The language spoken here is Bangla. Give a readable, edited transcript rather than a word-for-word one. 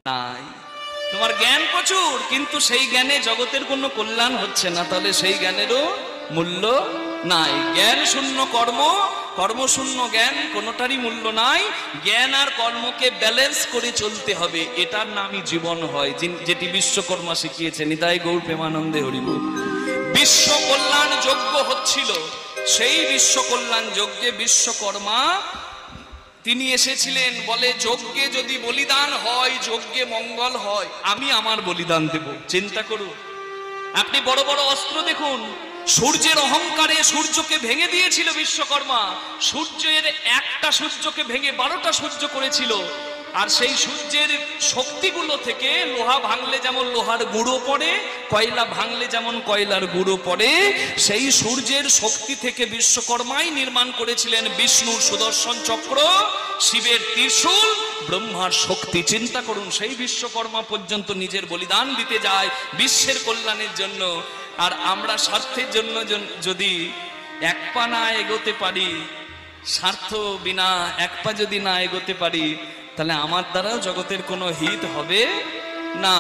নাই। তোমার জ্ঞান প্রচুর, কিন্তু সেই জ্ঞানে জগতের কোনো কল্যাণ হচ্ছে না, তাহলে সেই জ্ঞানেরও মূল্য নাই। জ্ঞান শূন্য কর্ম, কর্মশূন্য জ্ঞান, কোনোটারই মূল্য নাই। জ্ঞান আর কর্মকে ব্যালেন্স করে চলতে হবে, এটার নামই জীবন হয়, যেটি বিশ্বকর্মা শিখিয়েছে। নিতাই গৌর প্রেমানন্দে হরিবল। বিশ্ব কল্যাণ যজ্ঞ হচ্ছিল, সেই বিশ্ব কল্যাণ যজ্ঞে বিশ্বকর্মা তিনি এসেছিলেন। বলে যজ্ঞে যদি বলিদান হয়, যজ্ঞে মঙ্গল হয়, আমি আমার বলিদান দেব। চিন্তা করুন, আপনি বড় বড় অস্ত্র দেখুন, সূর্যের অহংকারে সূর্যকে ভেঙে দিয়েছিল বিশ্বকর্মা। সূর্যের একটা সূর্যকে ভেঙে 12টা সূর্য করেছিল। আর সেই সূর্যের শক্তিগুলো থেকে লোহা ভাঙলে যেমন লোহার গুঁড়ো পড়ে, কয়লা ভাঙলে যেমন কয়লার গুঁড়ো পড়ে, সেই সূর্যের শক্তি থেকে বিশ্বকর্মাই নির্মাণ করেছিলেন বিষ্ণুর সুদর্শন চক্র, শিবের ত্রিশূল, ব্রহ্মার শক্তি। চিন্তা করুন, সেই বিশ্বকর্মা পর্যন্ত নিজের বলিদান দিতে যায় বিশ্বের কল্যাণের জন্য। আর আমরা স্বার্থের জন্য যদি এক পা না এগোতে পারি, স্বার্থ বিনা এক পা যদি না এগোতে পারি, তাহলে আমার দ্বারাও জগতের কোনো হিত হবে না।